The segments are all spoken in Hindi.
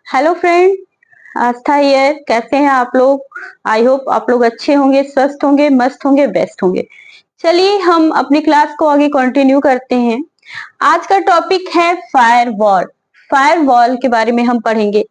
Hello friend, Aastha here. कैसे हैं आप लोग? आई होप आप लोग अच्छे होंगे, स्वस्थ होंगे, मस्त होंगे, बेस्ट होंगे। चलिए हम अपनी क्लास को आगे कंटिन्यू करते हैं। आज का टॉपिक है फायरवॉल। फायरवॉल के बारे में हम पढ़ेंगे।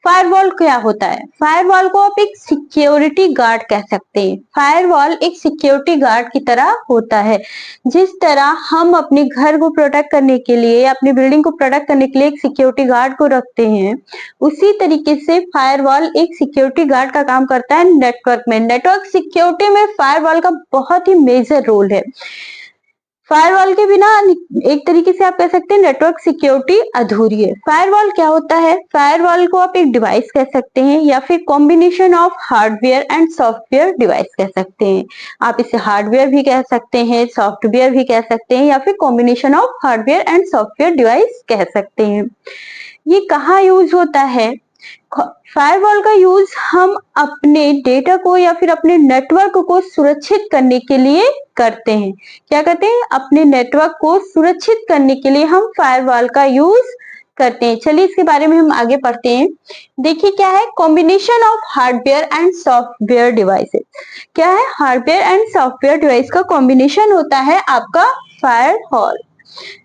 फायरवॉल क्या होता है? फायरवॉल को आप एक सिक्योरिटी गार्ड कह सकते हैं। फायरवॉल एक सिक्योरिटी गार्ड की तरह होता है। जिस तरह हम अपने घर को प्रोटेक्ट करने के लिए, अपनी बिल्डिंग को प्रोटेक्ट करने के लिए एक सिक्योरिटी गार्ड को रखते हैं, उसी तरीके से फायरवॉल एक सिक्योरिटी गार्ड का काम करता है नेटवर्क में। नेटवर्क सिक्योरिटी में फायरवॉल का बहुत ही मेजर रोल है। फायरवॉल के बिना एक तरीके से आप कह सकते हैं नेटवर्क सिक्योरिटी अधूरी है। फायरवॉल क्या होता है? फायरवॉल को आप एक डिवाइस कह सकते हैं या फिर combination of hardware and software device कह सकते हैं। आप इसे हार्डवेयर भी कह सकते हैं, सॉफ्टवेयर भी कह सकते हैं, या फिर combination of hardware and software device कह सकते हैं। ये कहाँ यूज होता है? फायरवॉल का यूज हम अपने डेटा को या फिर अपने नेटवर्क को सुरक्षित करने के लिए करते हैं। क्या करते हैं? अपने नेटवर्क को सुरक्षित करने के लिए हम फायरवॉल का यूज करते हैं। चलिए इसके बारे में हम आगे पढ़ते हैं। देखिए क्या है combination of hardware and software devices. क्या है? हार्डवेयर एंड सॉफ्टवेयर डिवाइस का कॉम्बिनेशन होता है आपका फायरवॉल।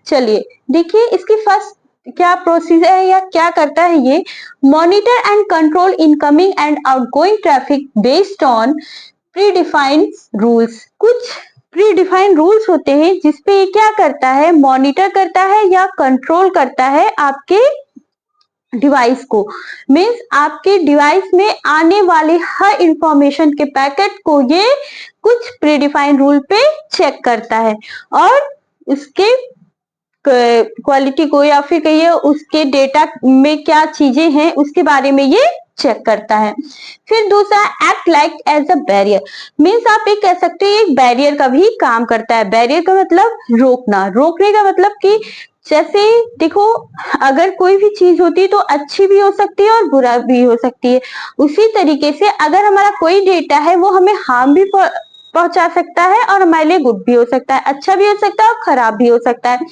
चलिए देखिए इसकी फर्स्ट क्या प्रोसीजर है या क्या करता है ये। Monitor and control incoming and outgoing traffic based on predefined rules. कुछ प्रीडिफाइंड रूल्स होते हैं जिसपे ये क्या करता है, मॉनिटर करता है या कंट्रोल करता है आपके डिवाइस को। मीन्स आपके डिवाइस में आने वाले हर इंफॉर्मेशन के पैकेट को ये कुछ प्रीडिफाइंड रूल पे चेक करता है और उसके क्वालिटी को या फिर कहिए उसके डेटा में क्या चीजें हैं उसके बारे में ये चेक करता है। फिर दूसरा act like as a barrier. Means आप एक कह सकते हैं एक बैरियर का भी काम करता है। बैरियर का मतलब रोकना, रोकने का मतलब कि जैसे देखो अगर कोई भी चीज होती है तो अच्छी भी हो सकती है और बुरा भी हो सकती है। उसी तरीके से अगर हमारा कोई डेटा है वो हमें हार्म भी पहुंचा सकता है और हमारे लिए गुड भी हो सकता है, अच्छा भी हो सकता है और खराब भी हो सकता है।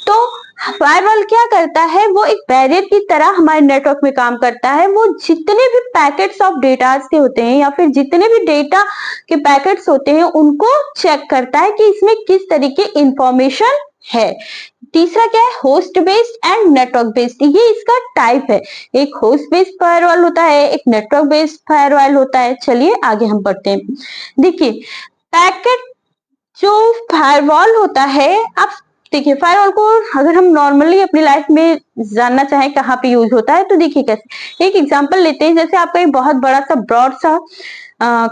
तो फायरवॉल क्या करता है, वो एक बैरियर की तरह हमारे नेटवर्क में काम करता है। वो जितने भी पैकेट्स ऑफ डेटा के होते हैं या फिर जितने भी डेटा के पैकेट्स होते हैं उनको चेक करता है कि इसमें किस तरीके इंफॉर्मेशन है। तीसरा क्या है, host based and network based. ये इसका टाइप है। एक होस्ट बेस्ड फायरवॉल होता है, एक नेटवर्क बेस्ड फायरवॉल होता है। चलिए आगे हम बढ़ते हैं। देखिए पैकेट जो फायरवॉल होता है, आप देखिए फायरवॉल को अगर हम नॉर्मली अपनी लाइफ में जानना चाहें कहाँ पे यूज होता है तो देखिए कैसे। एक एग्जांपल लेते हैं, जैसे आपका एक बहुत बड़ा सा ब्रॉड सा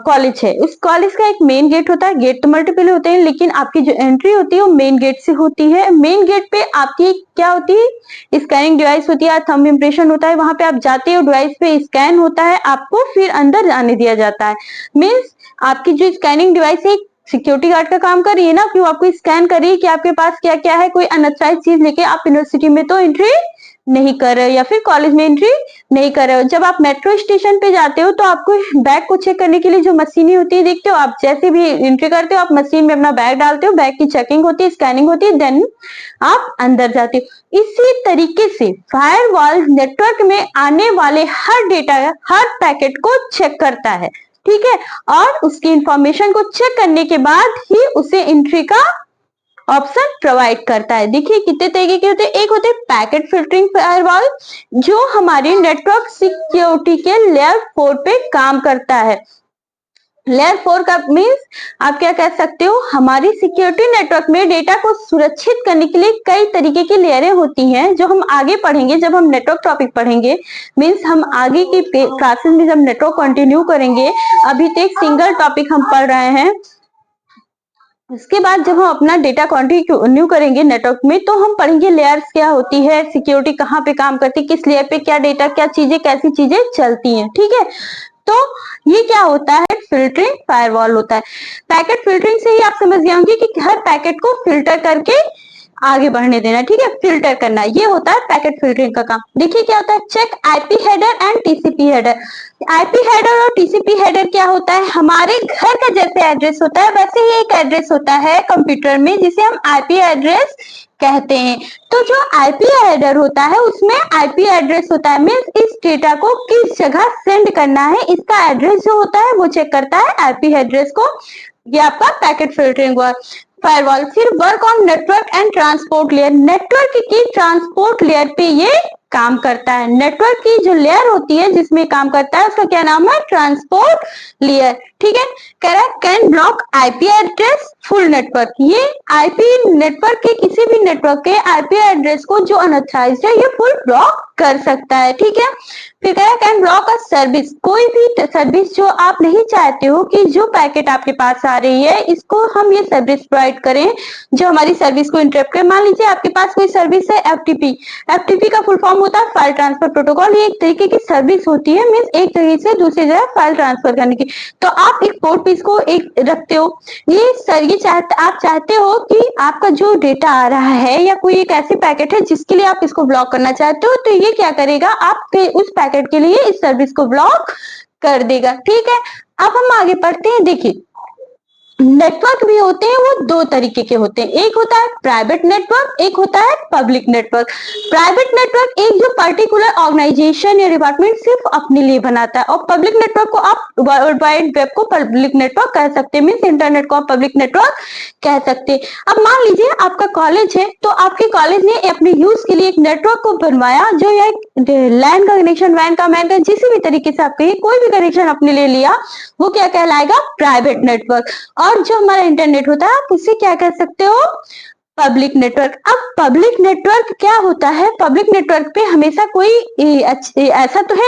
कॉलेज है। उस कॉलेज का एक मेन गेट होता है। गेट तो मल्टीपल होते हैं लेकिन आपकी जो एंट्री होती है वो मेन गेट से होती है। मेन गेट पे आपकी क्या होती है, स्कैनिंग डिवाइस होती है, थंब इम्प्रेशन होता है। वहां पे आप जाते हो, डिवाइस पे स्कैन होता है, आपको फिर अंदर जाने दिया जाता है। मीन्स आपकी जो स्कैनिंग डिवाइस है सिक्योरिटी गार्ड का काम कर रही है ना, कि वो आपको स्कैन कर रही है कि आपके पास क्या क्या है। कोई अनऑथराइज चीज लेके आप यूनिवर्सिटी में तो एंट्री नहीं कर रहे हो या फिर कॉलेज में एंट्री नहीं कर रहे हो। जब आप मेट्रो स्टेशन पे जाते हो तो आपको बैग को चेक करने के लिए जो मशीनें होती है देखते हो, आप जैसे भी एंट्री करते हो आप मशीन में अपना बैग डालते हो, बैग की चेकिंग होती है, स्कैनिंग होती है, देन आप अंदर जाते हो। इसी तरीके से फायरवॉल नेटवर्क में आने वाले हर डेटा, हर पैकेट को चेक करता है, ठीक है, और उसकी इंफॉर्मेशन को चेक करने के बाद ही उसे एंट्री का ऑप्शन प्रोवाइड करता है। देखिए कितने तरीके के होते हैं। एक होते हैं पैकेट फिल्टरिंग फायरवॉल जो हमारी नेटवर्क सिक्योरिटी के लेयर 4 पे काम करता है। लेयर 4 का मीन्स आप क्या कह सकते हो, हमारी सिक्योरिटी नेटवर्क में डेटा को सुरक्षित करने के लिए कई तरीके की लेयरें होती हैं जो हम आगे पढ़ेंगे जब हम नेटवर्क टॉपिक पढ़ेंगे। मीन्स हम आगे की क्लासेस में जब नेटवर्क कंटिन्यू करेंगे, अभी तो एक सिंगल टॉपिक हम पढ़ रहे हैं। उसके बाद जब हम अपना डेटा कंटिन्यू करेंगे नेटवर्क में तो हम पढ़ेंगे लेयर्स क्या होती है, सिक्योरिटी कहाँ पे काम करती है, किस लेयर पे क्या डेटा, क्या चीजें, कैसी चीजें चलती हैं, ठीक है। तो ये क्या होता है, फिल्टरिंग फायरवॉल होता है। पैकेट फिल्टरिंग से ही आप समझ गए होंगे कि हर पैकेट को फिल्टर करके आगे बढ़ने देना, ठीक है, फिल्टर करना, ये होता है पैकेट फिल्टरिंग का काम। देखिए क्या होता है, check IP header and TCP header. IP header और टीसीपी हेडर क्या होता है, हमारे घर का जैसे एड्रेस होता है वैसे ही एक एड्रेस होता है कंप्यूटर में जिसे हम आईपी एड्रेस कहते हैं। तो जो आईपी हेडर होता है उसमें आईपी एड्रेस होता है, मीन्स इस डेटा को किस जगह सेंड करना है इसका एड्रेस जो होता है वो चेक करता है आईपी एड्रेस को। ये आपका पैकेट फिल्टरिंग हुआ। फायरवॉल फिर work on network and transport layer, network की ट्रांसपोर्ट लेयर पे ये काम करता है। नेटवर्क की जो लेयर होती है जिसमें काम करता है उसका क्या नाम है, ट्रांसपोर्ट लेयर, ठीक है। कह रहा है can block IP address full network, ये आईपी नेटवर्क के किसी भी नेटवर्क के आईपी एड्रेस को जो अनऑथराइज्ड है ये फुल ब्लॉक कर सकता है, ठीक है। फिर कह रहा है कैन ब्लॉक अ सर्विस, कोई भी सर्विस जो आप नहीं चाहते हो कि जो पैकेट आपके पास आ रही है इसको हम ये सर्विस प्रोवाइड करें जो हमारी सर्विस को इंटरप्ट करे। मान लीजिए आपके पास कोई सर्विस है एफटीपी, एफटीपी का फुल फॉर्म होता है फाइल ट्रांसफर प्रोटोकॉल। ये एक तरीके की सर्विस होती है, मीन्स एक जगह से दूसरी जगह फाइल ट्रांसफर करने की। तो आप एक पोर्ट पीस को एक रखते हो, आप चाहते हो कि आपका जो डेटा आ रहा है या कोई एक ऐसी पैकेट है जिसके लिए आप इसको ब्लॉक करना चाहते हो, तो ये क्या करेगा आपके उस पैकेट के लिए इस सर्विस को ब्लॉक कर देगा, ठीक है। अब हम आगे पढ़ते हैं। देखिए नेटवर्क भी होते हैं वो दो तरीके के होते हैं, एक होता है प्राइवेट नेटवर्क, एक होता है पब्लिक नेटवर्क। प्राइवेट नेटवर्क एक जो पर्टिकुलर ऑर्गेनाइजेशन या डिपार्टमेंट सिर्फ अपने लिए बनाता है, और पब्लिक नेटवर्क को आप वर्ल्ड वाइड वेब को पब्लिक नेटवर्क कह सकते हैं, मीन्स इंटरनेट को आप पब्लिक नेटवर्क कह सकते हैं। अब मान लीजिए आपका कॉलेज है, तो आपके कॉलेज ने अपने यूज के लिए एक नेटवर्क को बनवाया जो एक लैंड का कनेक्शन, वैन का, मैन का, जिस भी तरीके से आप कहिए कोई भी कनेक्शन अपने लिए लिया, वो क्या कहलाएगा, प्राइवेट नेटवर्क। और जो हमारा इंटरनेट होता है आप उसे क्या कह सकते हो, पब्लिक नेटवर्क। अब पब्लिक नेटवर्क क्या होता है, पब्लिक नेटवर्क पे हमेशा कोई ऐसा तो है